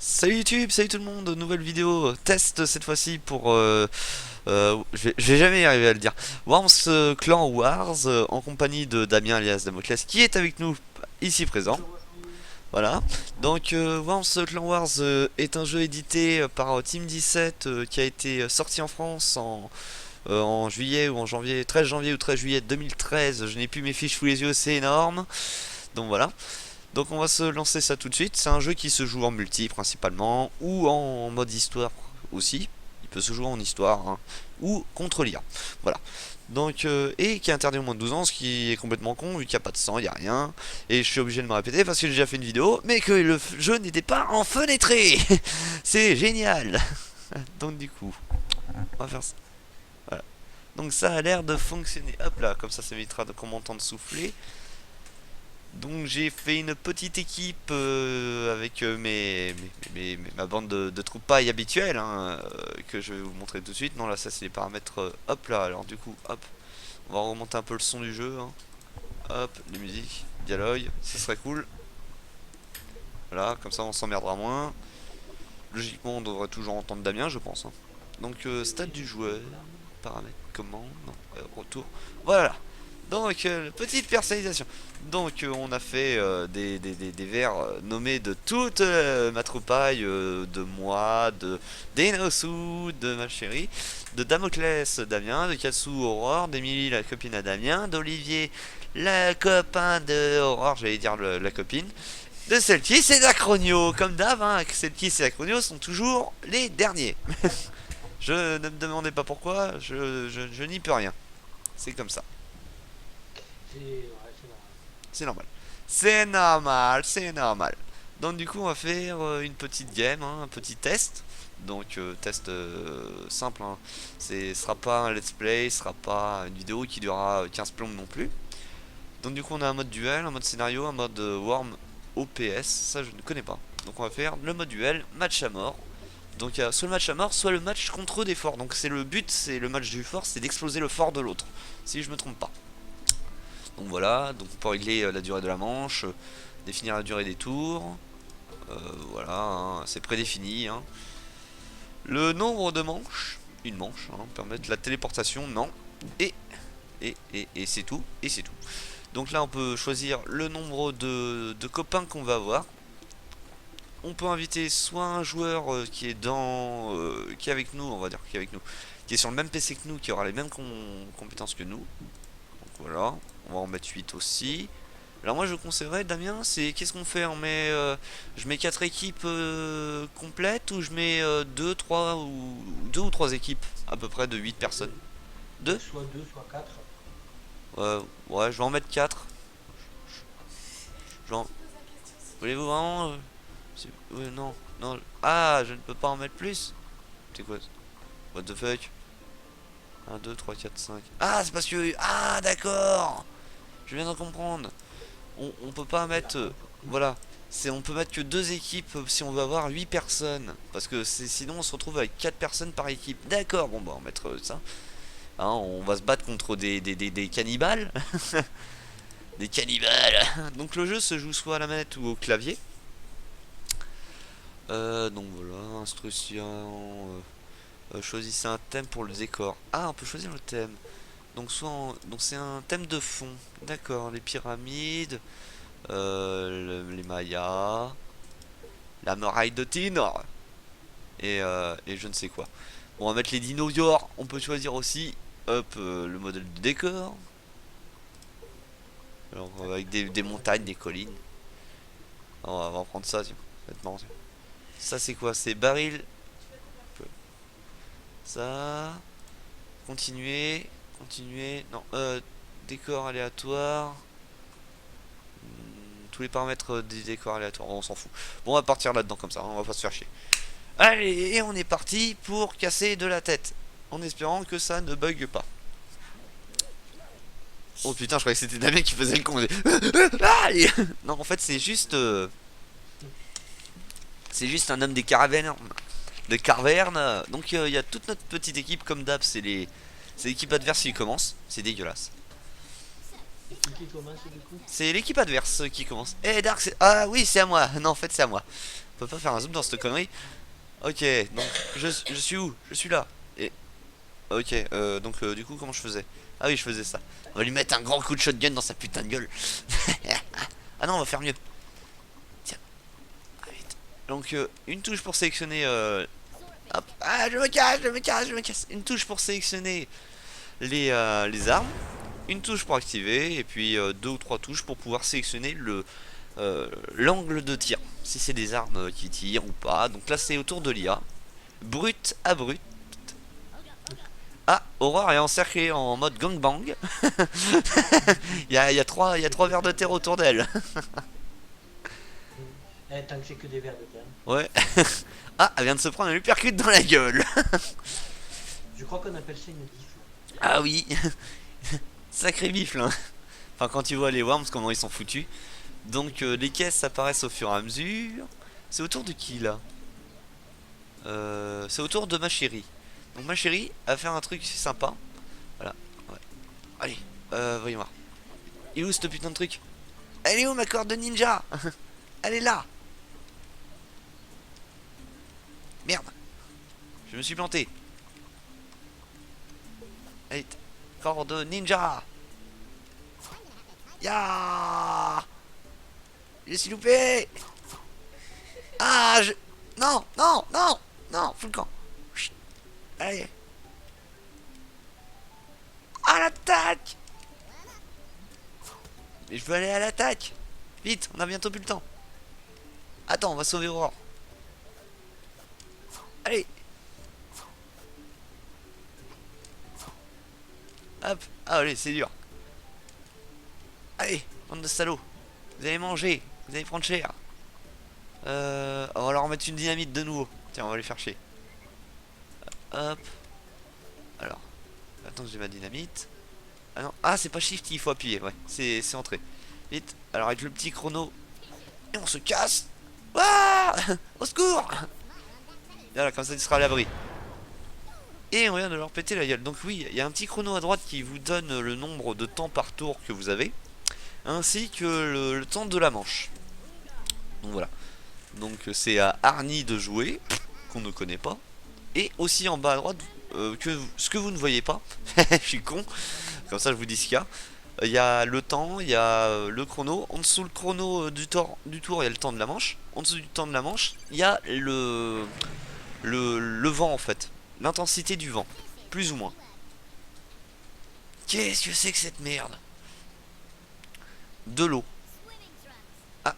Salut YouTube, salut tout le monde, nouvelle vidéo test cette fois-ci pour je vais jamais y arriver à le dire. Worms Clan Wars en compagnie de Damien alias Damoclès qui est avec nous ici présent. Voilà. Donc Worms Clan Wars est un jeu édité par Team 17 qui a été sorti en France en juillet ou en janvier, 13 janvier ou 13 juillet 2013. Je n'ai plus mes fiches sous les yeux, c'est énorme. Donc voilà. Donc on va se lancer ça tout de suite. C'est un jeu qui se joue en multi principalement, ou en mode histoire aussi. Il peut se jouer en histoire, hein, ou contre l'IA. Voilà. Donc, et qui est interdit au moins de 12 ans, ce qui est complètement con, vu qu'il n'y a pas de sang, il n'y a rien. Et je suis obligé de me répéter parce que j'ai déjà fait une vidéo, mais que le jeu n'était pas enfenêtré. C'est génial. Donc du coup, on va faire ça. Voilà. Donc ça a l'air de fonctionner. Hop là, comme ça m'évitera de qu'on m'entende souffler. Donc j'ai fait une petite équipe avec ma bande de troupailles habituelles hein, que je vais vous montrer tout de suite. Non là ça c'est les paramètres hop là alors du coup hop on va remonter un peu le son du jeu hein. Hop les musiques, dialogue, ça serait cool. Voilà comme ça on s'emmerdera moins. Logiquement on devrait toujours entendre Damien je pense hein. Donc stade du joueur, paramètres, commande, non, retour, voilà. Donc, petite personnalisation. Donc, on a fait des vers nommés de toute ma troupaille, de moi, de d'Enosu, de ma chérie, de Damoclès, Damien, de Katsu, Aurore, d'Emilie, la copine à Damien, d'Olivier, la copain de Aurore, j'allais dire la copine, de Selkis et d'Acronio. Comme d'hab, hein, Selkis et Acronio sont toujours les derniers. Je ne me demandez pas pourquoi, je n'y peux rien. C'est comme ça. C'est normal. C'est normal, c'est normal. Donc du coup on va faire une petite game, hein, un petit test. Donc test simple, hein. Ce sera pas un let's play, ce sera pas une vidéo qui durera 15 plombes non plus. Donc du coup on a un mode duel, un mode scénario, un mode Worm OPS, ça je ne connais pas. Donc on va faire le mode duel, match à mort. Donc il y a soit le match à mort, soit le match contre des forts. Donc c'est le but, c'est le match du fort, c'est d'exploser le fort de l'autre. Si je me trompe pas. Donc voilà, donc on peut régler la durée de la manche, définir la durée des tours. Voilà, hein, c'est prédéfini. Hein. Le nombre de manches, une manche, hein, permettre la téléportation, non. Et, et c'est tout, et c'est tout. Donc là on peut choisir le nombre de copains qu'on va avoir. On peut inviter soit un joueur qui est qui est avec nous, on va dire, qui est avec nous, qui est sur le même PC que nous, qui aura les mêmes compétences que nous. Donc voilà, on va en mettre 8 aussi. Alors moi je conseillerais Damien, c'est qu'est-ce qu'on fait? Je mets 4 équipes complètes ou je mets 2, 3 ou 2 ou 3 équipes à peu près de 8 personnes. 2. Soit 2, soit 4. Ouais, je vais en mettre 4. Voulez-vous vraiment ouais, non, non. Ah, je ne peux pas en mettre plus. C'est quoi? What the fuck? 1, 2, 3, 4, 5. Ah, c'est parce que... Ah, d'accord. Je viens de comprendre. On peut pas mettre voilà, c'est on peut mettre que 2 équipes si on veut avoir 8 personnes parce que sinon on se retrouve avec 4 personnes par équipe. D'accord, bon bah on va mettre ça hein, on va se battre contre des cannibales. Des cannibales. Donc le jeu se joue soit à la manette ou au clavier. Donc voilà, instruction, choisissez un thème pour le décor. Ah, on peut choisir le thème. Donc donc c'est un thème de fond. D'accord, les pyramides, les Mayas, la muraille de Tinor et je ne sais quoi. Bon, on va mettre les dinosaures, on peut choisir aussi hop, le modèle de décor. Alors, avec des montagnes, des collines. On va prendre ça, tiens. Ça va être marrant, tiens. Ça, c'est quoi? C'est baril. Ça. Continuer. Continuer. Non, décor aléatoire. Tous les paramètres des décors aléatoires, on s'en fout. Bon, on va partir là-dedans comme ça, hein, on va pas se faire chier. Allez, et on est parti pour casser de la tête. En espérant que ça ne bug pas. Oh putain, je croyais que c'était Damien qui faisait le con. Non, en fait, c'est juste un homme des caravanes. De Carverne. Donc, il y a toute notre petite équipe, comme d'hab, c'est l'équipe adverse qui commence. C'est dégueulasse. Qui commence du coup? C'est l'équipe adverse qui commence. Eh Dark, c'est... Ah oui, c'est à moi. Non, en fait, c'est à moi. On peut pas faire un zoom dans cette connerie. Ok, donc je suis où? Je suis là. Et ok, donc du coup comment je faisais? Ah oui, je faisais ça. On va lui mettre un grand coup de shotgun dans sa putain de gueule. Ah non, on va faire mieux. Tiens, ah, vite. Donc une touche pour sélectionner. Hop, ah je me casse, je me casse, je me casse. Une touche pour sélectionner les armes. Une touche pour activer et puis deux ou trois touches pour pouvoir sélectionner l'angle de tir, si c'est des armes qui tirent ou pas. Donc là c'est autour de l'IA, brut à brut. Ah, Aurore est encerclée en mode gangbang. Il y a trois vers de terre autour d'elle. Tant que c'est que des vers de terre. Ouais. Ah, elle vient de se prendre un uppercut dans la gueule. Je crois qu'on appelle ça une gifle. Ah oui. Sacré bifle hein. Enfin quand tu vois les worms comment ils sont foutus. Donc les caisses apparaissent au fur et à mesure. C'est autour de qui là? C'est autour de ma chérie. Donc ma chérie va faire un truc sympa. Voilà. Ouais. Allez, voyons voir. Il est où ce putain de truc? Elle est où ma corde de ninja? Elle est là. Merde. Je me suis planté. Allez, corde ninja. Ya. Je suis loupé. Ah, je... Non, non, non, non, fous le camp. Chut. Allez. À l'attaque. Mais je veux aller à l'attaque. Vite, on a bientôt plus le temps. Attends, on va sauver Aurore. Allez. Hop. Ah, allez, c'est dur. Allez, bande de salauds. Vous allez manger. Vous allez prendre cher. On va leur mettre une dynamite de nouveau. Tiens, on va les faire chier. Hop. Alors. Attends, j'ai ma dynamite. Ah non. Ah, c'est pas shift, il faut appuyer. Ouais, c'est entré. Vite. Alors, avec le petit chrono. Et on se casse. Ouah. Au secours. Voilà, comme ça, tu seras à l'abri. Et on vient de leur péter la gueule. Donc oui, il y a un petit chrono à droite qui vous donne le nombre de temps par tour que vous avez, ainsi que le temps de la manche. Donc voilà. Donc c'est à Arnie de jouer, qu'on ne connaît pas. Et aussi en bas à droite, ce que vous ne voyez pas, je suis con, comme ça je vous dis ce qu'il y a. Il y a le temps, il y a le chrono. En dessous le chrono du tour, il y a le temps de la manche. En dessous du temps de la manche, il y a le vent en fait. L'intensité du vent. Plus ou moins. Qu'est-ce que c'est que cette merde? De l'eau. Ah,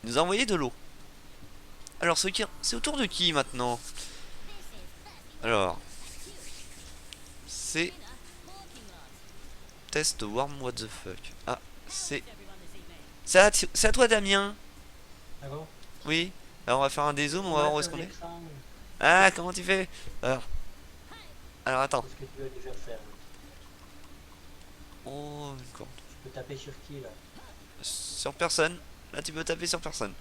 il nous a envoyé de l'eau. Alors c'est autour de qui maintenant? Alors, c'est test worm what the fuck. Ah, c'est à toi Damien. Ah bon? Oui. Alors on va faire un dézoom, on va voir où est-ce qu'on est. Alexandre, Ah, comment tu fais? Alors attends. qu'est-ce que tu vas déjà faire? Oh, une corde. Tu peux taper sur qui là? Sur personne. Là tu peux taper sur personne.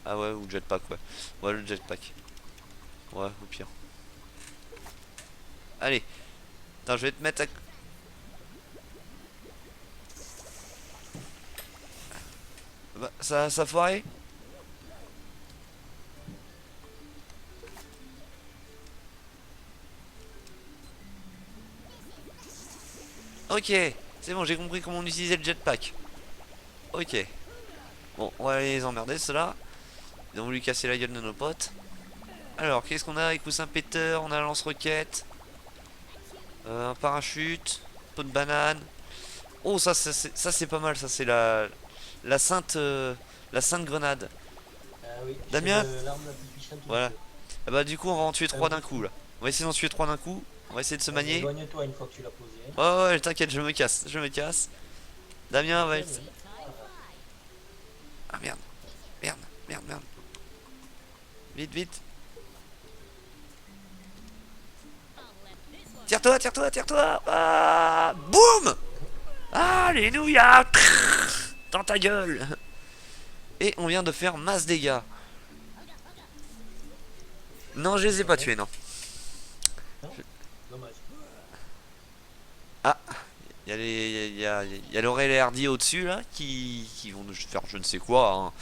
Ah ouais, ou jetpack, ouais. Ouais, le jetpack. Ouais, au pire. Allez. Attends, je vais te mettre à... Bah, ça a foiré. Ok, c'est bon, j'ai compris comment on utilisait le jetpack. Ok. Bon, on va aller les emmerder, ceux-là. Ils ont voulu casser la gueule de nos potes. Alors, qu'est-ce qu'on a? Écoussin péteur, on a un lance-roquette. Un parachute. Pot de banane. Oh, ça c'est pas mal, ça c'est la sainte grenade. Ah oui, c'est Damien? l'arme la plus puissante du Voilà. jeu. Ah bah du coup, on va en tuer Ah trois oui. d'un coup, là. On va essayer d'en tuer trois d'un coup. On va essayer de se manier. Éloigne-toi une fois que tu l'as posé. Ouais, ouais, t'inquiète, je me casse, je me casse. Damien va... Tiens, oui. Ah merde, merde, merde, merde. Vite, vite. Tire-toi, tire-toi, tire-toi. Ah, boum. Alléluia. Dans ta gueule. Et on vient de faire masse dégâts. Non, je les ai pas tués, non. Non, dommage. Ah, il y a Laurel et Hardy au-dessus, là, qui vont nous faire je ne sais quoi. Hein.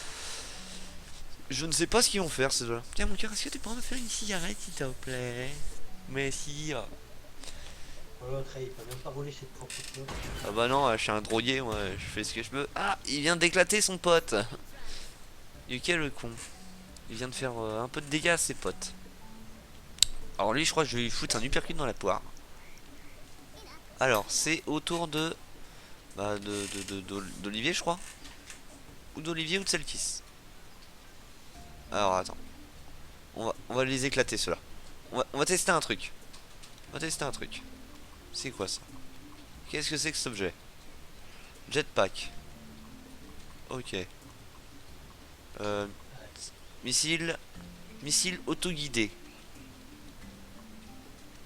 Je ne sais pas ce qu'ils vont faire ces deux-là. Tiens mon cœur, est-ce que tu pourrais me faire une cigarette s'il te plaît? Mais si. Oh, l'autre, il peut même pas rouler ses propres pneus. Ah bah non, je suis un drogué, moi, je fais ce que je peux. Ah, il vient d'éclater son pote. Et quel le con. Il vient de faire un peu de dégâts à ses potes. Alors lui, je crois que je vais lui foutre un uppercut dans la poire. Alors, c'est au tour de... Bah, d'Olivier, je crois. Ou d'Olivier ou de Selkis. Alors, attends. On va les éclater, ceux-là. On va tester un truc. On va tester un truc. C'est quoi ça? Qu'est-ce que c'est que cet objet? Jetpack. Ok. Euh, missile. Missile auto-guidé.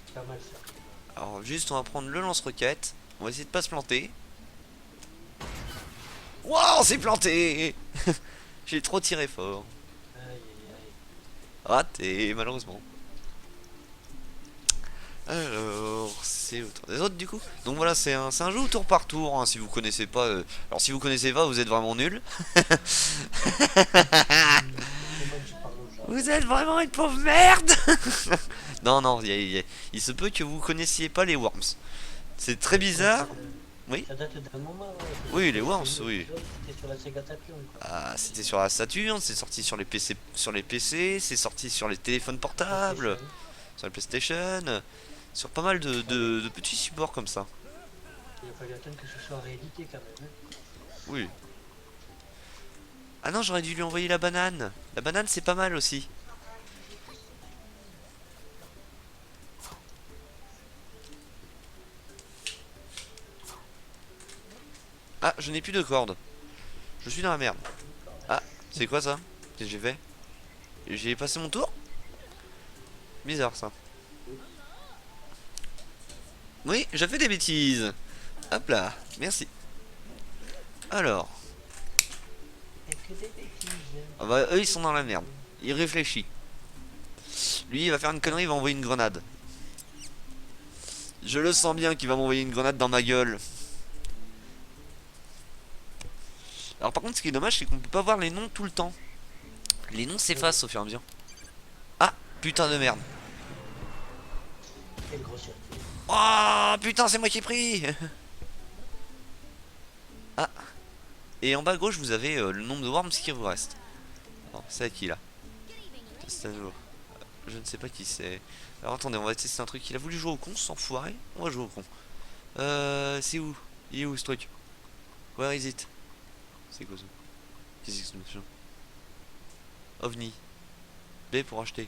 C'est pas mal ça. Alors juste on va prendre le lance-roquette. On va essayer de pas se planter. Waouh, on s'est planté. J'ai trop tiré fort. Aïe aïe aïe. Raté, malheureusement. Alors, c'est au tour des autres du coup. Donc voilà, c'est un jeu au tour par tour, hein, si vous connaissez pas. Alors si vous connaissez pas, vous êtes vraiment nul. C'est moi qui parle au genre. Vous êtes vraiment une pauvre merde. Non, non, il se peut que vous connaissiez pas les Worms. C'est très bizarre. Oui. Ça date d'un moment. Ouais. Oui, les Worms, oui. C'était sur la Sega Saturn, quoi. Ah, c'était sur la Saturn, c'est sorti sur les PC, c'est sorti sur les téléphones portables, sur la PlayStation, sur pas mal de petits supports comme ça. Il a fallu attendre que ce soit réédité quand même. Hein. Oui. Ah non, j'aurais dû lui envoyer la banane. La banane, c'est pas mal aussi. Ah, je n'ai plus de corde. Je suis dans la merde. Ah, c'est quoi ça? Qu'est-ce que j'ai fait? J'ai passé mon tour? Bizarre ça. Oui, j'ai fait des bêtises. Hop là, merci. Alors, Et que des bêtises. ah bah, eux ils sont dans la merde. Il réfléchit. Lui il va faire une connerie, il va envoyer une grenade. Je le sens bien qu'il va m'envoyer une grenade dans ma gueule. Alors par contre ce qui est dommage c'est qu'on peut pas voir les noms tout le temps. Les noms s'effacent au fur et à mesure. Ah, putain de merde. Quelle grossièreté. Oh putain c'est moi qui ai pris. Ah. Et en bas à gauche vous avez le nombre de worms qui vous reste. Bon, c'est à qui là? C'est à nouveau. Je ne sais pas qui c'est. Alors attendez, on va tester un truc. Il a voulu jouer au con, sans foirer. On va jouer au con. C'est où? Il est où ce truc? Where is it? C'est quoi ça? Qu'est-ce que c'est que ce machin? OVNI. B pour acheter.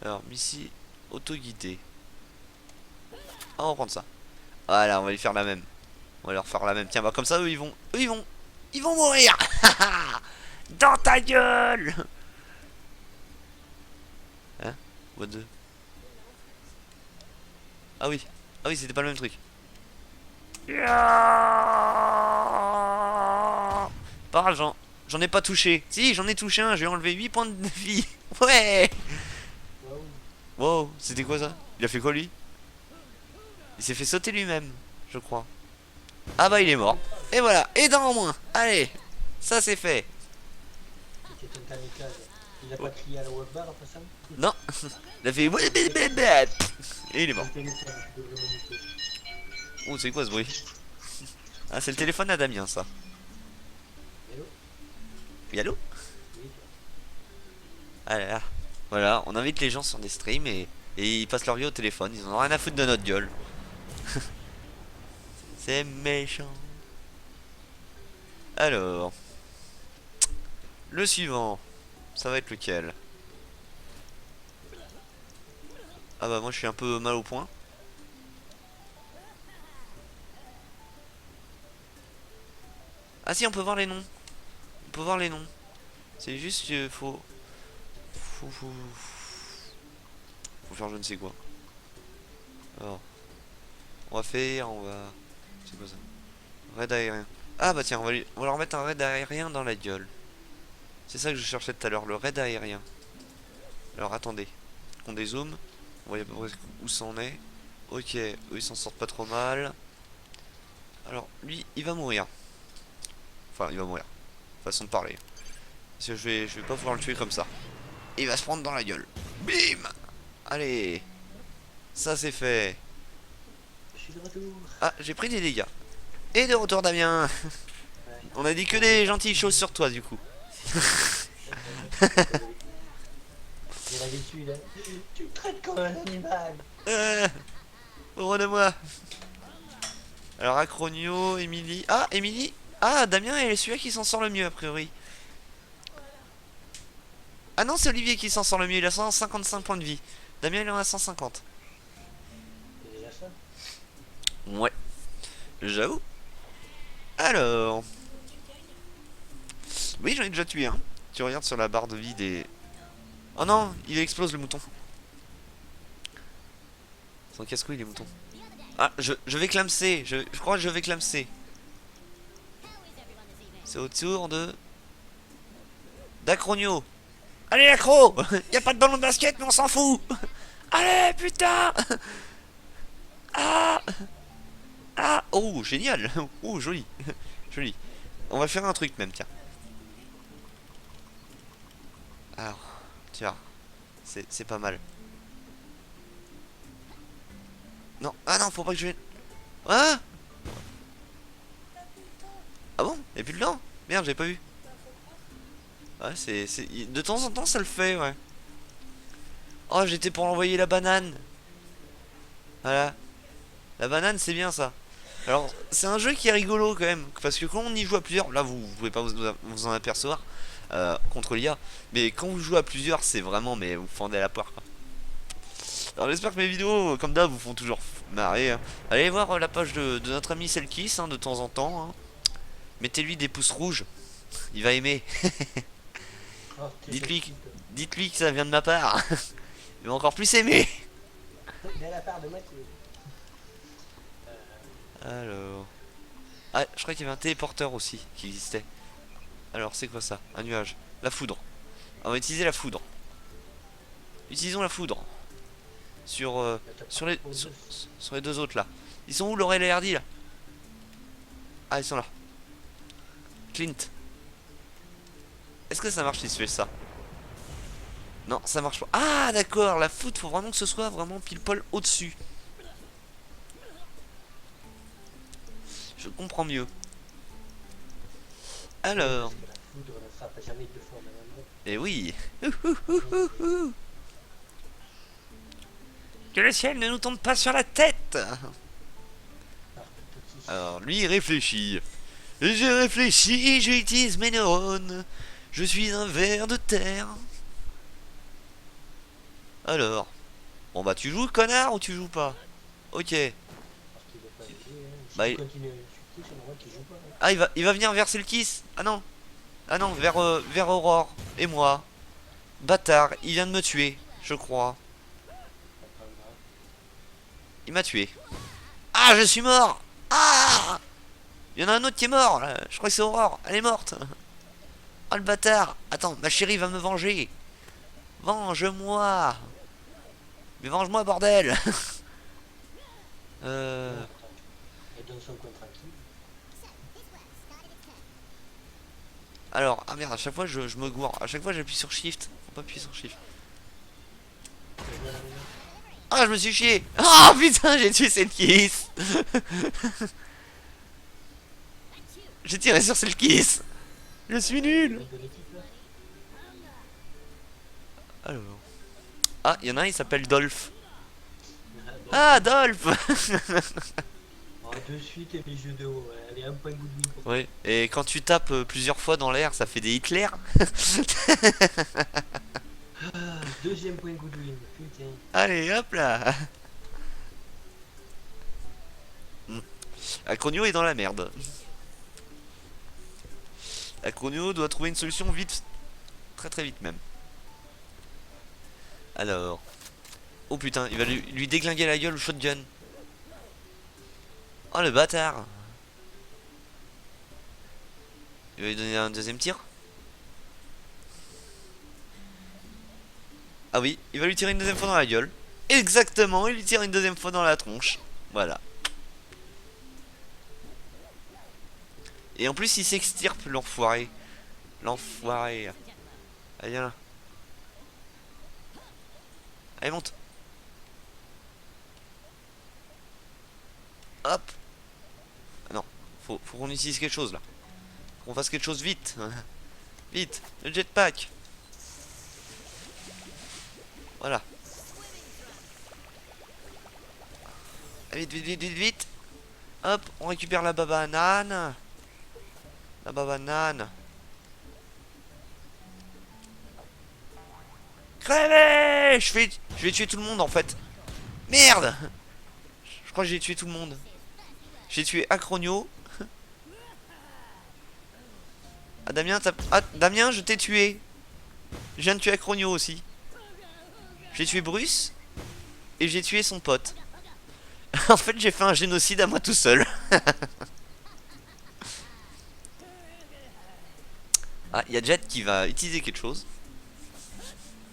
Alors, missile auto-guidé. Ah, on va prendre ça. Voilà, on va lui faire la même. On va leur faire la même. Tiens, bah comme ça, eux, ils vont mourir. Dans ta gueule. Hein? What the... Ah oui. Ah oui, c'était pas le même truc. Pas grave, j'en ai pas touché. Si, j'en ai touché un, j'ai enlevé 8 points de vie. Ouais. Waouh. Wow, c'était quoi ça? Il a fait quoi lui? Il s'est fait sauter lui-même, je crois. Ah bah il est mort. Et voilà, et d'un en moins. Allez, ça c'est fait. C'était un kamikaze. Il a pas crié à la webbar après ça? Non, il a fait... Et il est mort. Un kamikaze, je devrais le noter. Oh, c'est quoi ce bruit? Ah, c'est le téléphone à Damien ça. Hello? Oui, allô? Oui. Ah là là. Voilà, on invite les gens sur des streams et ils passent leur vie au téléphone. Ils en ont rien à foutre de notre gueule. C'est méchant. Alors, le suivant, ça va être lequel? Ah bah moi je suis un peu mal au point. Ah si, on peut voir les noms. On peut voir les noms. C'est juste qu'il faut faire je ne sais quoi. Alors, on va... C'est quoi ça? Raid aérien. Ah bah tiens, on va leur mettre un raid aérien dans la gueule. C'est ça que je cherchais tout à l'heure, le raid aérien. Alors attendez, qu'on dézoome. On voit à peu près où ça en est. Ok, eux ils s'en sortent pas trop mal. Alors lui, il va mourir. Enfin, il va mourir. façon de parler. Parce que je vais pas pouvoir le tuer comme ça. Il va se prendre dans la gueule. Bim. Allez. Ça c'est fait. Je suis de retour. Ah, j'ai pris des dégâts. Et de retour Damien. Ouais. On a dit que des gentilles choses sur toi du coup. J'ai l'habitude, hein. Tu me traites comme un animal. Heureux de moi. Alors Acronio, Emily. Ah, Emily. Ah, Damien est celui-là qui s'en sort le mieux a priori. Ah non, c'est Olivier qui s'en sort le mieux. Il a 155 points de vie. Damien il en a 150. C'est déjà ça. Ouais, j'avoue. Alors. Oui, j'en ai déjà tué un. Tu regardes sur la barre de vie des. Oh non, il explose le mouton. Son casse-couille les moutons. Ah, je vais clamser. Je crois que je vais clamser. C'est au tour de. D'Acronio. Allez, Acro. Y a pas de ballon de basket, mais on s'en fout. Allez, putain. Ah. Ah. Oh, génial. Oh, joli. Joli. On va faire un truc même, tiens. Alors, tiens. C'est pas mal. Non, ah non, faut pas que je vienne. Ah. Ah bon? Y'a plus de dents? Merde, j'ai pas vu. Ouais, de temps en temps, ça le fait, ouais. Oh, j'étais pour envoyer la banane. Voilà. La banane, c'est bien ça. Alors, c'est un jeu qui est rigolo quand même. Parce que quand on y joue à plusieurs, là, vous pouvez pas vous en apercevoir contre l'IA. Mais quand vous jouez à plusieurs, c'est vraiment, mais vous fendez la poire, quoi. Alors, j'espère que mes vidéos, comme d'hab, vous font toujours marrer, hein. Allez voir la page de notre ami Selkis, hein, de temps en temps, hein. Mettez-lui des pouces rouges. Il va aimer. Oh, t'es Dites-lui petit, toi. dites-lui que ça vient de ma part. Il va encore plus aimer. De la part de Mathieu. Alors. Ah, je crois qu'il y avait un téléporteur aussi qui existait. Alors, c'est quoi ça? Un nuage. La foudre. On va utiliser la foudre. Utilisons la foudre. Sur, sur, les, sur les deux autres là. Ils sont où Laurel et Hardy là? Ah, ils sont là. Clint. Est-ce que ça marche si je fais ça? Non, ça marche pas. Ah, d'accord. La foudre, faut vraiment que ce soit vraiment pile poil au-dessus. Je comprends mieux. Alors. Parce que la foudre ne frappe jamais deux fois au même endroit. Eh oui. Que le ciel ne nous tombe pas sur la tête. Par petit. Alors, lui, il réfléchit. J'ai réfléchi, j'utilise mes neurones. Je suis un ver de terre. Alors. Bon bah, tu joues, connard, ou tu joues pas? Ok. Parce qu'il veut pas jouer, hein. Si Bah, tu continues à insulter, c'est normal qu'il joue pas, hein. ah, il va venir vers Selkis. Ah non. Ah non, vers Aurore. Et moi. Bâtard, il vient de me tuer, je crois. C'est pas grave. Il m'a tué. Ah, je suis mort. Ah. Il y en a un autre qui est mort, là. Je crois que c'est Aurore. Elle est morte. Oh le bâtard. Attends, ma chérie va me venger. Venge-moi. Mais venge-moi, bordel. Non, attends. Elle donne son coin tranquille. Alors, ah merde, à chaque fois je me gourre. À chaque fois j'appuie sur Shift. Faut pas appuyer sur Shift. Tu veux jouer à la maison? Ah, je me suis chié. Ah putain, j'ai tué cette kiss. J'ai tiré sur cette kiss. Je suis nul. Mec de l'équipe, là? Alors. Ah, il y en a un, il s'appelle Dolph. Ah, Ah, Dolph. bon, de suite, et les jeux de haut. Ouais. Allez, un point goodwin pour toi. Oui, et quand tu tapes plusieurs fois dans l'air, ça fait des Hitler. Ah, deuxième point goodwin. Putain. Allez, hop là. Acronio est dans la merde. Acronio doit trouver une solution vite. Très très vite même. Alors. Oh putain, il va lui déglinguer la gueule au shotgun. Oh le bâtard. Il va lui donner un deuxième tir. Ah oui, il va lui tirer une deuxième fois dans la gueule. Exactement, il lui tire une deuxième fois dans la tronche. Voilà. Et en plus il s'extirpe l'enfoiré. L'enfoiré. Allez, viens là. Allez, monte. Hop. Ah non, faut qu'on utilise quelque chose là. Faut qu'on fasse quelque chose vite. Vite, le jetpack. Voilà. Allez, vite, vite, vite, vite, vite. Hop, on récupère la banane. La banane. Crevez! Je vais tuer tout le monde en fait. Merde! Je crois que j'ai tué tout le monde. J'ai tué Acronio. Ah Damien, ah, Damien, je t'ai tué. Je viens de tuer Acronio aussi. J'ai tué Bruce. Et j'ai tué son pote. En fait, j'ai fait un génocide à moi tout seul. Ah, il y a Jet qui va utiliser quelque chose.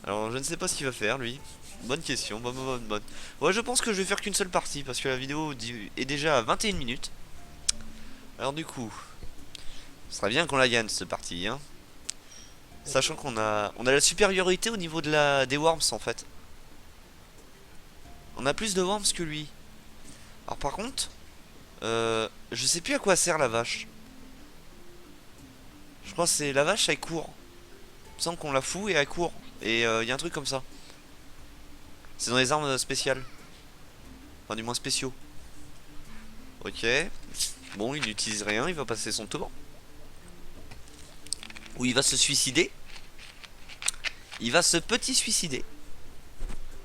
Alors, je ne sais pas ce qu'il va faire, lui. Bonne question, bonne. Ouais, je pense que je vais faire qu'une seule partie, parce que la vidéo est déjà à 21 minutes. Alors du coup, ce serait bien qu'on la gagne, cette partie, hein. Sachant on a la supériorité au niveau des worms, en fait. On a plus de worms que lui. Alors par contre, je sais plus à quoi sert la vache. Je crois que c'est la vache, elle court. Il me semble qu'on la fout et elle court. Et il y a un truc comme ça. C'est dans les armes spéciales. Enfin, du moins spéciaux. Ok. Bon, il n'utilise rien, il va passer son tour. Ou il va se suicider. Il va se petit suicider.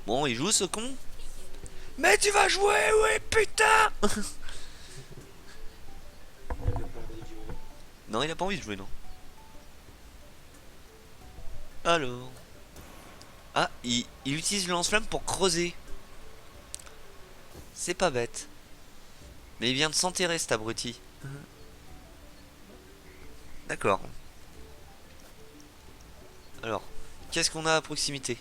Bon, il joue ce con. Mais tu vas jouer, oui, putain. Non, il a pas envie de jouer, non. Alors. Ah, il utilise le lance-flamme pour creuser. C'est pas bête. Mais il vient de s'enterrer, cet abruti. D'accord. Alors, qu'est-ce qu'on a à proximité?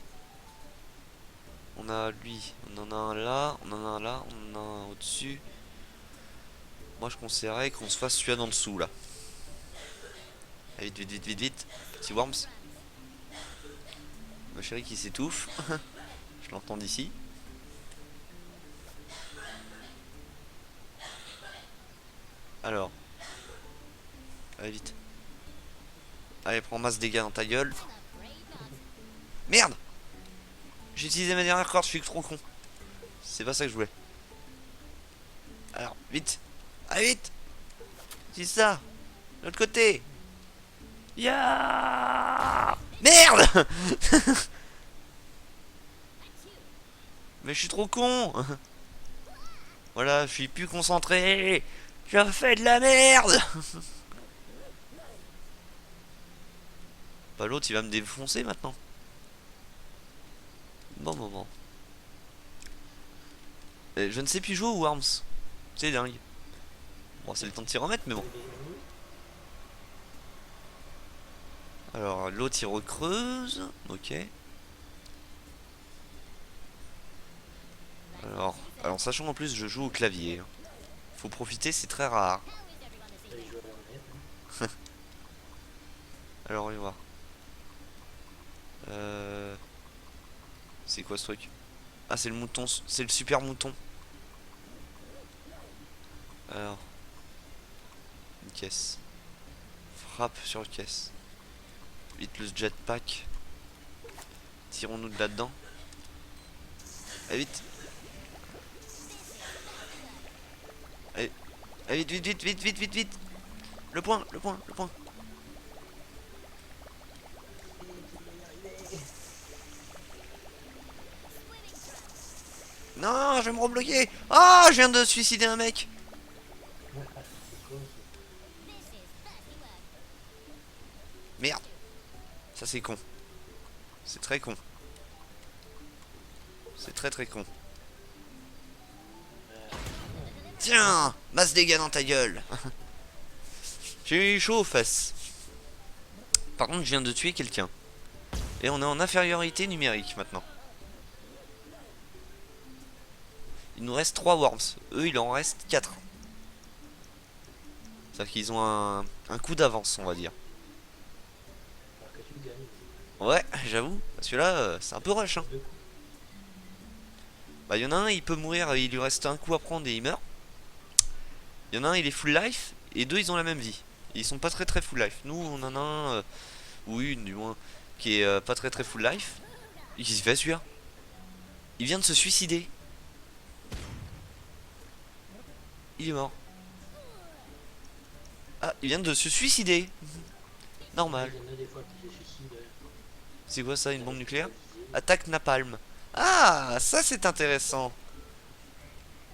On a lui, on en a un là, on en a un là, on en a un au-dessus. Moi je conseillerais qu'on se fasse celui d'en dessous là. Allez, vite, vite, vite, vite, vite. Petit Worms. Ma chérie qui s'étouffe. Je l'entends d'ici. Alors. Allez, vite. Allez, prends masse dégâts dans ta gueule. Merde! J'ai utilisé ma dernière corde, je suis trop con. C'est pas ça que je voulais. Alors, vite. Allez, vite! C'est ça! De l'autre côté! Ya! Merde! Mais je suis trop con! Voilà, je suis plus concentré! Je fais de la merde! Bah l'autre il va me défoncer maintenant. Bon moment. Je ne sais plus jouer aux Worms. C'est dingue. Bon, c'est le temps de s'y remettre, mais bon. Alors, l'autre il recreuse. Ok. Alors sachant en plus je joue au clavier. Hein. Faut profiter, c'est très rare. Alors, on va voir. C'est quoi ce truc? Ah, c'est le mouton, c'est le super mouton. Alors, une caisse. Frappe sur une caisse. Vite le jetpack. Tirons-nous de là-dedans. Allez, vite. Allez, allez, vite, vite, vite, vite, vite, vite. Le point, le point, le point. Non, je vais me rebloquer. Ah, je viens de suicider un mec. Merde. Ça c'est con. C'est très con. C'est très très con. Tiens, masse dégâts dans ta gueule. J'ai eu chaud aux fesses. Par contre, je viens de tuer quelqu'un. Et on est en infériorité numérique maintenant. Il nous reste 3 worms. Eux, il en reste 4. C'est-à-dire qu'ils ont un coup d'avance, on va dire. Ouais, j'avoue. Celui-là, c'est un peu rush. Hein. Deux coups. Bah, il y en a un, il peut mourir, il lui reste un coup à prendre et il meurt. Il y en a un, il est full life. Et deux, ils ont la même vie. Ils sont pas très très full life. Nous, on en a un, ou une du moins, qui est pas très très full life. Et qui se fait celui-là. Il vient de se suicider. Il est mort. Ah, il vient de se suicider. Ouais, Normal. il y en a des fois qui se suicident. C'est quoi ça, une Ça bombe reste nucléaire? pas visé. Attaque napalm. Ah, ça c'est intéressant.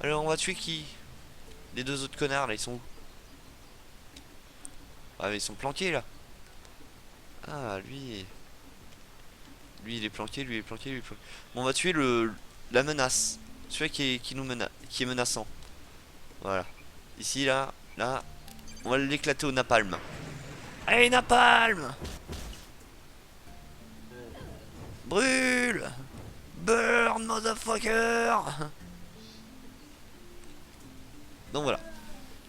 Alors on va tuer qui? Les deux autres connards là, ils sont où? Ah mais ils sont planqués là. Ah lui. Lui il est planqué, lui il est planqué, lui il est planqué. Bon, on va tuer la menace. Celui qui nous qui est menaçant. Voilà. Ici là, là. On va l'éclater au napalm. Allez napalm! Brûle! Burn motherfucker! Donc voilà.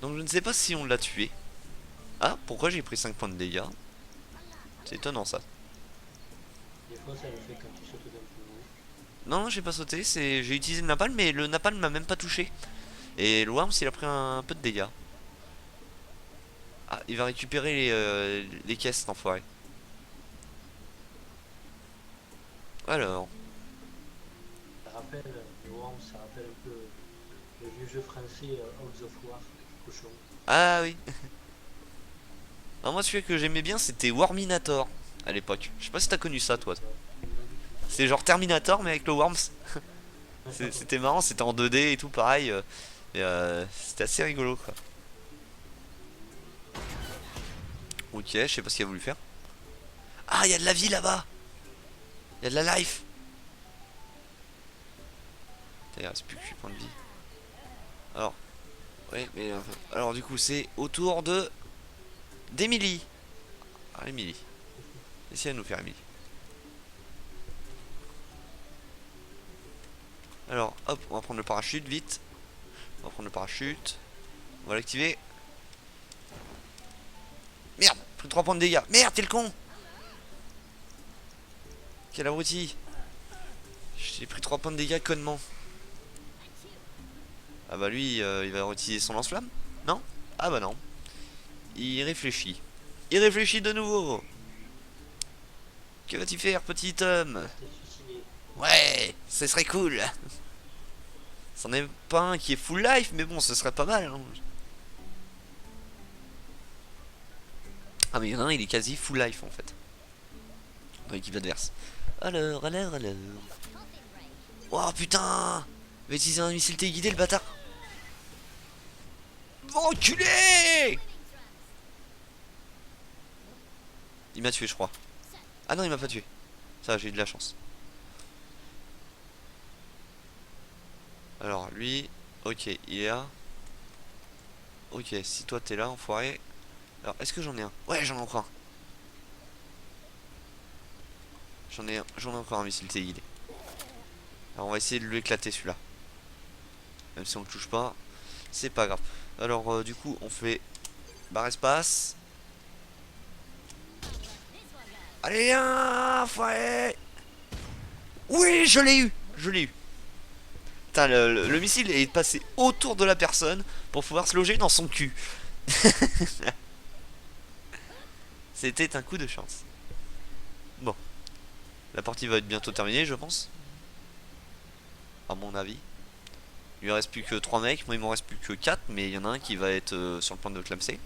Donc je ne sais pas si on l'a tué. Ah, pourquoi j'ai pris 5 points de dégâts? C'est étonnant ça. Des fois, ça le fait quand tu sautes d'un peu haut. Non, j'ai pas sauté, j'ai utilisé le napalm, mais le napalm m'a même pas touché. Et le Worms, il a pris un peu de dégâts. Ah, il va récupérer les caisses, cet enfoiré. Alors, Ça rappelle, le Worms, ça rappelle un peu le vieux jeu français House of War, cochon. ah oui. Non, moi celui que j'aimais bien, c'était Worminator à l'époque. Je sais pas si t'as connu ça, toi. Non du tout. C'est genre Terminator, mais avec le Worms. C'était marrant, c'était en 2D et tout, pareil. Et c'était assez rigolo, quoi. Ok, je sais pas ce qu'il a voulu faire. Ah, il y a de la vie là-bas. Il y a de la life. Putain, il reste plus que 8 points de vie. Alors, ouais, mais alors du coup, c'est autour de d'Emily. Ah, Emily. Essayez de nous faire Emily. Alors, hop, on va prendre le parachute vite. On va prendre le parachute. On va l'activer. Merde, plus de 3 points de dégâts. Merde, t'es le con. Quel abruti. J'ai pris 3 points de dégâts connement. Ah bah lui, il va utiliser son lance-flamme? Non? Ah bah non. Il réfléchit. Il réfléchit de nouveau. Que vas-tu faire, petit homme? T'es suicidé. Ouais, ce serait cool. C'en est pas un qui est full life, mais bon, ce serait pas mal. Hein. Ah mais il y en a un, il est quasi full life en fait. Dans l'équipe adverse. Alors. Oh putain! Il va utiliser un missile téléguidé, le bâtard. Enculé! Il m'a tué, je crois. Ah non, il m'a pas tué. Ça, j'ai eu de la chance. Alors, lui... Ok, il est là. Ok, si toi t'es là, enfoiré. Alors, est-ce que j'en ai un? Ouais, j'en ai encore un. J'en ai encore un missile téléguidé. Alors, on va essayer de l'éclater, celui-là. Même si on le touche pas, c'est pas grave. Alors, du coup, on fait barre espace. Allez, viens, enfoiré! Oui, je l'ai eu! Je l'ai eu. Putain, le missile est passé autour de la personne pour pouvoir se loger dans son cul. C'était un coup de chance. Bon, la partie va être bientôt terminée, je pense. À mon avis. Il lui reste plus que 3 mecs, moi il m'en reste plus que 4, mais il y en a un qui va être sur le point de clamser.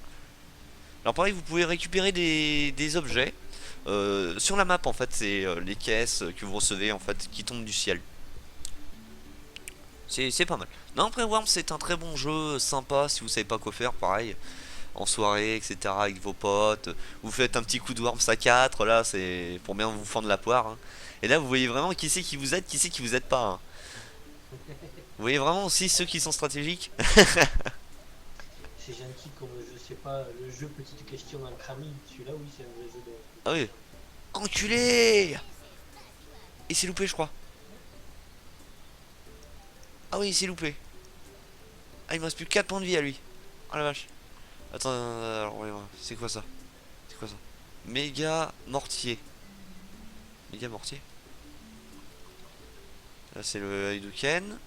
Alors pareil, vous pouvez récupérer des objets. Sur la map en fait, c'est les caisses que vous recevez en fait qui tombent du ciel. C'est pas mal. Non, après Worms c'est un très bon jeu, sympa si vous savez pas quoi faire, pareil. En soirée, etc. avec vos potes. Vous faites un petit coup de Worms à 4, là c'est pour bien vous fendre la poire. Hein. Et là vous voyez vraiment qui c'est qui vous aide, qui c'est qui vous aide pas. Hein. Vous voyez vraiment aussi ceux qui sont stratégiques. C'est gentil comme, je sais pas, le jeu Petite Question dans le Crami. Celui-là, oui, c'est un vrai jeu de Ah oui. question. Enculé! Il s'est loupé je crois. Ah oui, il s'est loupé. Ah, il me reste plus que 4 points de vie à lui. Oh la vache. Attends, alors, c'est quoi ça? C'est quoi ça? Méga mortier. méga mortier. Là c'est le Hadouken.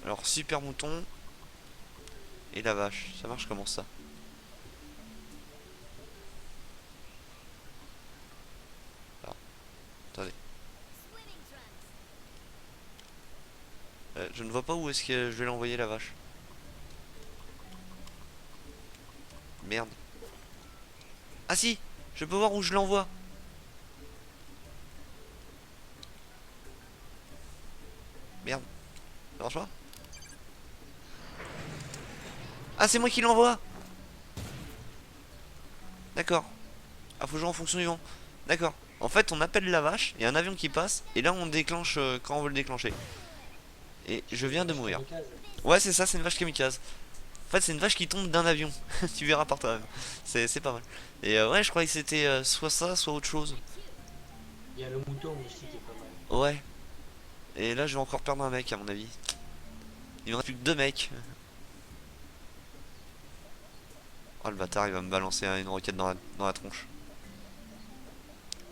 Alors super mouton. Et la vache, ça marche comment ça? Alors, attendez. Je ne vois pas où est-ce que je vais l'envoyer la vache. Merde. Ah si, je peux voir où je l'envoie. Merde. Ça marche pas? Ah c'est moi qui l'envoie. D'accord. Ah faut jouer en fonction du vent. D'accord. En fait on appelle la vache, il y a un avion qui passe, et là on déclenche quand on veut le déclencher. Et je viens de mourir. Ouais c'est ça, c'est une vache kamikaze. En fait c'est une vache qui tombe d'un avion. Tu verras par toi-même. C'est pas mal. Et ouais je croyais que c'était soit ça, soit autre chose. Il y a le mouton aussi qui est pas mal. Ouais. Et là je vais encore perdre un mec à mon avis. Il me reste plus que 2 mecs. Oh le bâtard il va me balancer une roquette dans la tronche.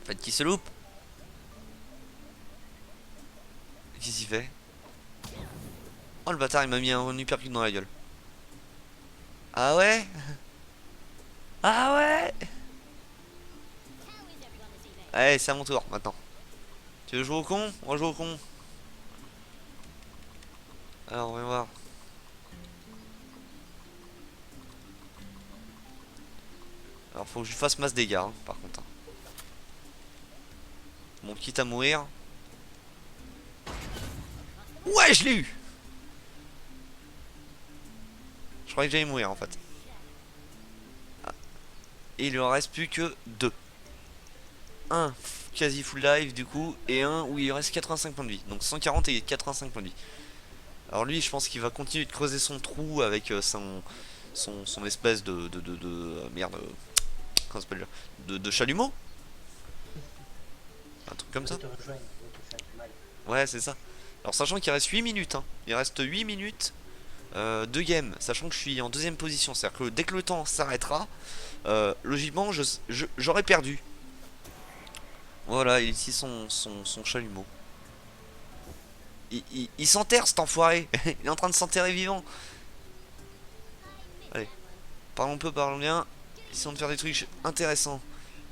En fait qui se loupe. Qu'est-ce qu'il fait? Oh le bâtard il m'a mis un uppercut dans la gueule. Ah ouais? Ah ouais? Allez c'est à mon tour maintenant. Tu veux jouer au con? On va jouer au con. Alors on va voir. Alors faut que je lui fasse masse dégâts hein, par contre. Bon quitte à mourir. Ouais je l'ai eu. Je croyais que j'allais mourir en fait. Ah. Et il lui en reste plus que 2. Un quasi full life du coup. Et un où il reste 85 points de vie. Donc 140 et 85 points de vie. Alors lui je pense qu'il va continuer de creuser son trou avec son espèce de merde. Comment ça s'appelle de chalumeau. Un truc comme ça. Ouais c'est ça. Alors sachant qu'il reste 8 minutes hein. Il reste 8 minutes de game. Sachant que je suis en deuxième position. C'est à dire que dès que le temps s'arrêtera logiquement j'aurais perdu. Voilà il ici son chalumeau. Il s'enterre cet enfoiré. Il est en train de s'enterrer vivant. Allez. Parlons peu, parlons bien. Essayons de faire des trucs intéressants.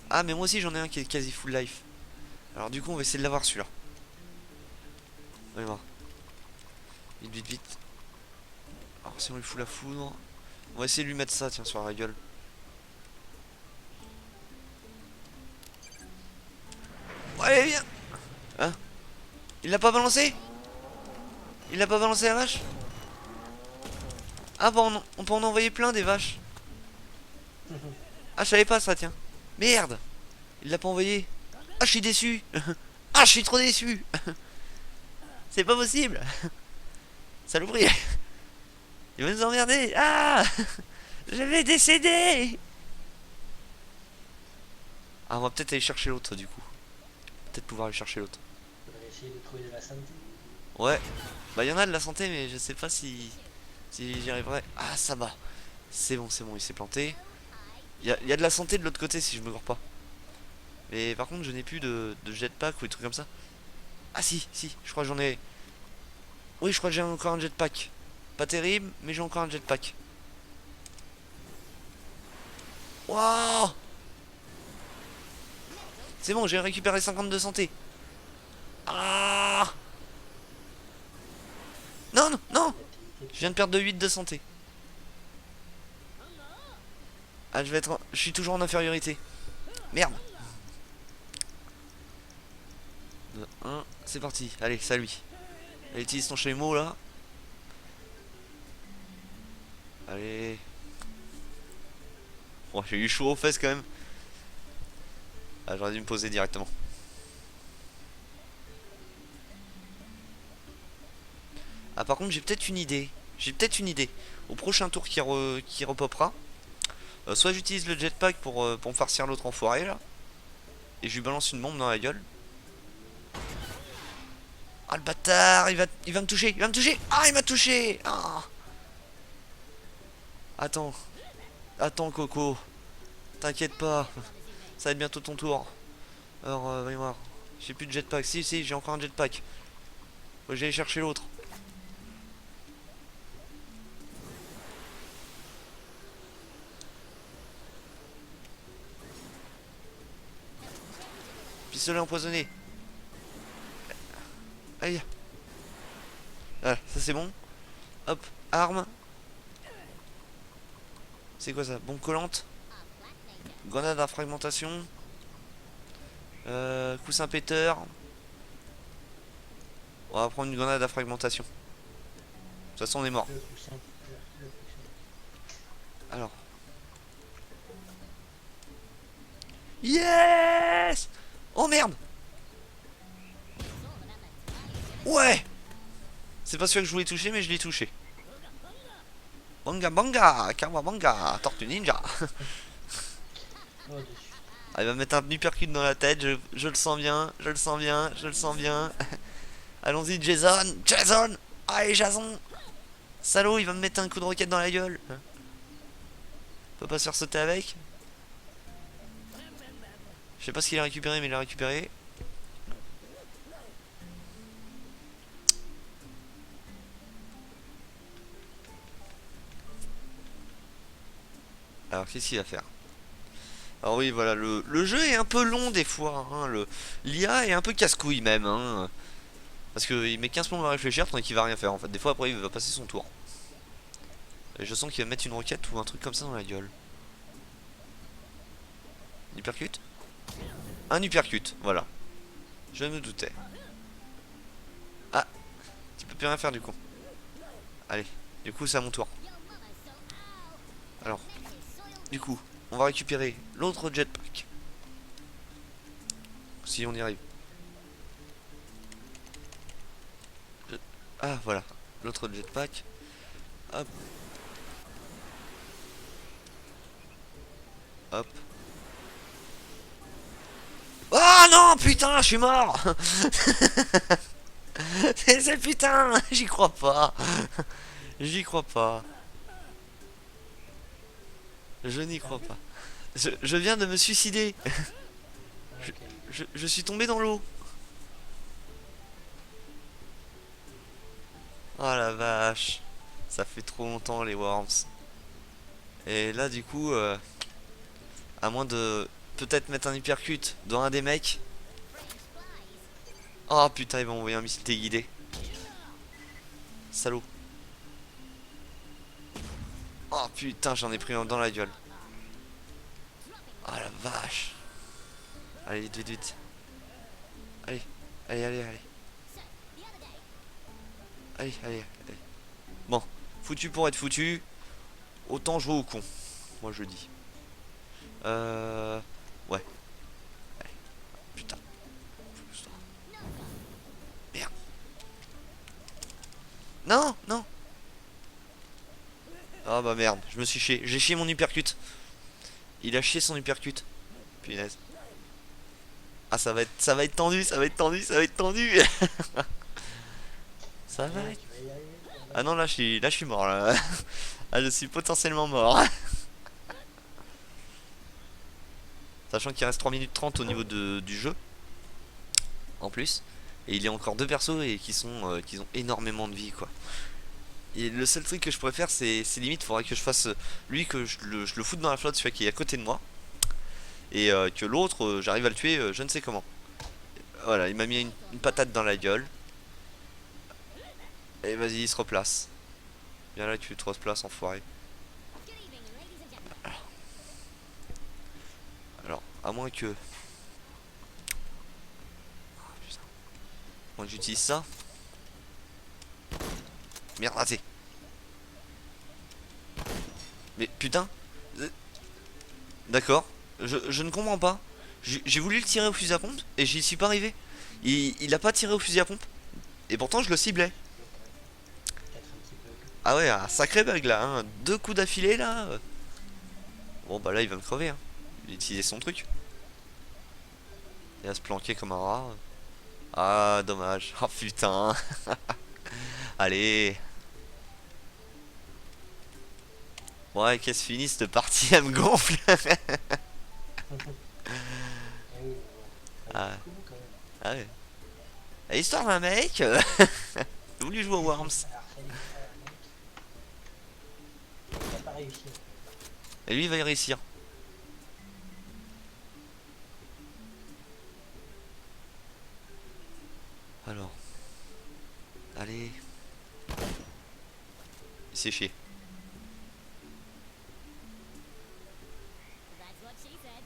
Ah mais moi aussi j'en ai un qui est quasi full life. Alors du coup on va essayer de l'avoir celui-là. Allez voir. Vite vite vite. Alors si on lui fout la foudre. On va essayer de lui mettre ça tiens sur la gueule. Ouais viens. Hein? Il l'a pas balancé? Il l'a pas balancé la vache? Ah bon on peut en envoyer plein des vaches. Ah je savais pas ça tiens. Merde. Il l'a pas envoyé. Ah je suis déçu. Ah je suis trop déçu. C'est pas possible. Saloperie. Il va nous emmerder. Ah. Je vais décéder. Ah on va peut-être aller chercher l'autre du coup. Peut-être pouvoir aller chercher l'autre. On va essayer de trouver de la santé. Ouais. Bah il y en a de la santé mais je sais pas si j'y arriverai. Ah ça va. C'est bon il s'est planté. Il y a de la santé de l'autre côté si je me gourre pas. Mais par contre je n'ai plus de jetpack ou des trucs comme ça. Ah si je crois que j'en ai. Oui je crois que j'ai encore un jetpack. Pas terrible mais j'ai encore un jetpack. Waouh. C'est bon j'ai récupéré 52 santé. Ah. Non non non. Je viens de perdre de 8 de santé. Ah je suis toujours en infériorité. Merde. 1, c'est parti. Allez, c'est à lui. Allez, utilise ton chalumeau là. Allez. Bon, j'ai eu chaud aux fesses quand même. Ah, j'aurais dû me poser directement. Ah, par contre, j'ai peut-être une idée. Au prochain tour qui repopera, soit j'utilise le jetpack pour me farcir l'autre enfoiré là. Et je lui balance une bombe dans la gueule. Ah le bâtard, il va me toucher, Ah il m'a touché. Ah. Attends Coco, t'inquiète pas, ça va être bientôt ton tour. Alors, voyons voir. J'ai plus de jetpack. Si, si, j'ai encore un jetpack. Faut que j'aille chercher l'autre. Pistolet empoisonné. Aïe. Voilà, ça c'est bon. Hop, arme. C'est quoi ça? Bombe collante. Grenade à fragmentation. Coussin péteur. On va prendre une grenade à fragmentation. De toute façon, on est mort. Le coussin, le coussin. Alors. Yes! Oh merde! Ouais! C'est pas celui que je voulais toucher, mais je l'ai touché. Banga banga! Kawabanga! Tortue ninja! Oh, dessus. Ah, il va mettre un uppercut dans la tête, je le sens bien, je le sens bien, je le sens bien. Allons-y, Jason! Jason! Allez, Jason! Salaud, il va me mettre un coup de roquette dans la gueule! On peut pas se faire sauter avec? Je sais pas ce qu'il a récupéré, mais il a récupéré. Alors, qu'est-ce qu'il va faire? Alors oui, voilà, le jeu est un peu long des fois, hein, l'IA est un peu casse-couille même, hein, parce qu'il met 15 plombs à réfléchir tandis qu'il va rien faire en fait. Des fois après il va passer son tour. Et je sens qu'il va mettre une roquette ou un truc comme ça dans la gueule. Un uppercut? Un uppercut, voilà. Je me doutais. Ah, tu peux plus rien faire du coup. Allez, du coup c'est à mon tour. Alors, du coup, on va récupérer l'autre jetpack. Si on y arrive. Ah voilà, l'autre jetpack. Hop. Hop. Oh non, putain, je suis mort. C'est putain, j'y crois pas. J'y crois pas. Je n'y crois pas. Je viens de me suicider. Je, Ok. je suis tombé dans l'eau. Oh la vache. Ça fait trop longtemps les worms. Et là du coup, à moins de peut-être mettre un uppercut dans un des mecs. Oh putain, il va envoyer un missile téléguidé. Salaud. Oh putain, j'en ai pris un dans la gueule. Oh la vache. Allez, vite, vite, vite. Allez, allez, allez, allez. Allez, allez, allez. Bon, foutu pour être foutu. Autant jouer au con. Moi je dis. Ouais. Allez. Putain. Merde. Non, non. Ah bah merde, je me suis chié. J'ai chié mon uppercut. Il a chié son uppercut. Punaise. Ah ça va être tendu, ça va être tendu, ça va être tendu. Ça va Allez, être... tu vas y arriver. Ah non là je suis mort là. Ah je suis potentiellement mort. Sachant qu'il reste 3 minutes 30 au niveau du jeu. En plus. Et il y a encore deux persos et qui ont énormément de vie quoi. Et le seul truc que je pourrais faire c'est limite faudrait que je fasse lui que je le foute dans la flotte, celui qui est à côté de moi. Et que l'autre j'arrive à le tuer je ne sais comment. Voilà, il m'a mis une patate dans la gueule. Et vas-y il se replace. Viens là tu te replaces enfoiré. Alors, à moins que... Ah, putain. À moins que j'utilise ça. Merde raté. Mais putain. D'accord. Je ne comprends pas. J'ai voulu le tirer au fusil à pompe et j'y suis pas arrivé. Il a pas tiré au fusil à pompe. Et pourtant je le ciblais. Peut-être un petit bug. Ah ouais, un sacré bug là. Hein. Deux coups d'affilée là. Bon bah là il va me crever. Hein. Il a utilisé son truc. Il va se planquer comme un rat. Ah dommage. Oh putain. Allez. Ouais, qu'est-ce fini cette partie, elle me gonfle. Eh oui, mais bon. aller Ah, jusqu'au bout quand même. ah ouais. Et l'histoire d'un mec, j'ai voulu jouer au Worms. Alors, ça dit ça, mec. Il n'a pas réussi. Et lui, il va y réussir. Alors, allez. Il s'est chier. That's what she said.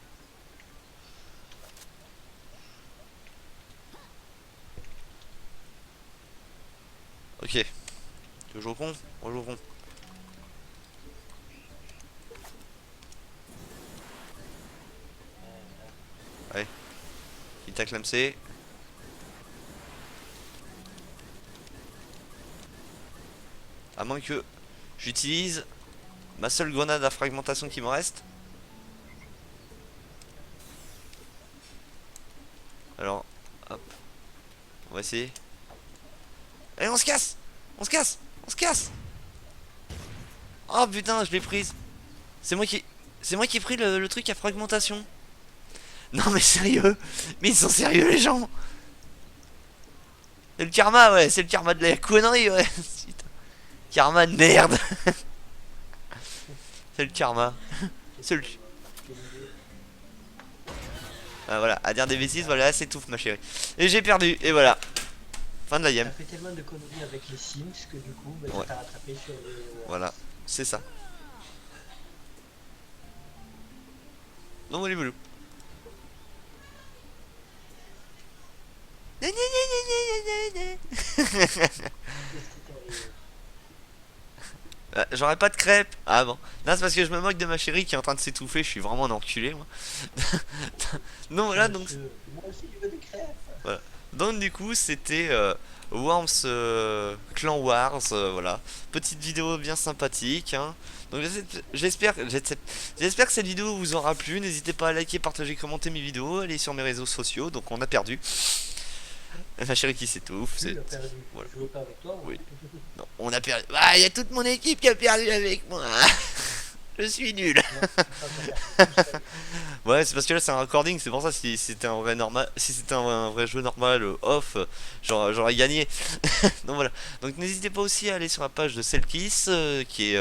Ok. Tu joues au con? On joue au con. Allez. Il t'a clamsé. À moins que j'utilise ma seule grenade à fragmentation qui me reste. Alors, hop. On va essayer. Allez, on se casse! On se casse! On se casse! Oh putain, je l'ai prise. C'est moi qui... C'est moi qui ai pris le truc à fragmentation. Non mais sérieux? Mais ils sont sérieux les gens? C'est le karma, ouais, c'est le karma de la connerie, ouais. Putain. Karma de merde. C'est le karma. C'est le... Quelle idée. Ah, voilà, à dire des bêtises, voilà, c'est tout ma chérie. Et j'ai perdu, et voilà. Fin de la T'as game. fait tellement de conneries avec les Sims que du coup, bah, Ouais. ça t'a rattrapé sur les. Voilà, c'est ça. Non, les boulous. J'aurais pas de crêpes. Ah bon. Non, c'est parce que je me moque de ma chérie qui est en train de s'étouffer. Je suis vraiment un enculé, moi. Non, voilà, donc. Moi aussi, je veux des crêpes. Donc du coup c'était Worms Clan Wars, voilà. Petite vidéo bien sympathique, hein. Donc j'espère que cette vidéo vous aura plu. N'hésitez pas à liker, partager, commenter mes vidéos, aller sur mes réseaux sociaux. Donc on a perdu. Ma chérie qui s'étouffe. Tu l'as perdu. Voilà. Je veux pas avec toi. Oui. Non, on a perdu. Ah, il y a toute mon équipe qui a perdu avec moi. Je suis nul. Non, tu peux pas faire ça. Ouais, c'est parce que là c'est un recording, c'est pour ça si c'était un vrai normal, si c'était un vrai jeu normal off, j'aurais gagné. Donc voilà. Donc n'hésitez pas aussi à aller sur la page de Selkiss qui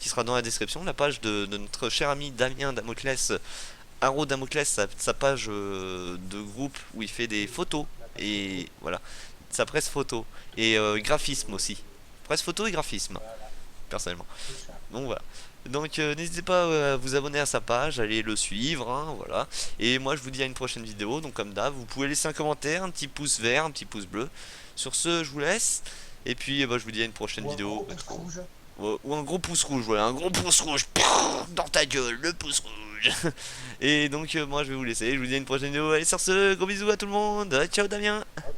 sera dans la description, la page de notre cher ami Damien Damoclès, Arrow Damoclès, sa page de groupe où il fait des photos et voilà, sa presse photo et graphisme aussi. Presse photo et graphisme, Voilà, personnellement. c'est ça. Donc voilà. Donc n'hésitez pas à vous abonner à sa page, allez le suivre, hein, voilà. Et moi je vous dis à une prochaine vidéo, donc comme d'hab, vous pouvez laisser un commentaire, un petit pouce vert, un petit pouce bleu. Sur ce, je vous laisse. Et puis bah, je vous dis à une prochaine Ou un vidéo. gros pouce rouge. Ou un gros pouce rouge, voilà, un gros pouce rouge. Dans ta gueule, le pouce rouge. Et donc moi je vais vous laisser, je vous dis à une prochaine vidéo. Allez sur ce, gros bisous à tout le monde. Ciao Damien. Ok.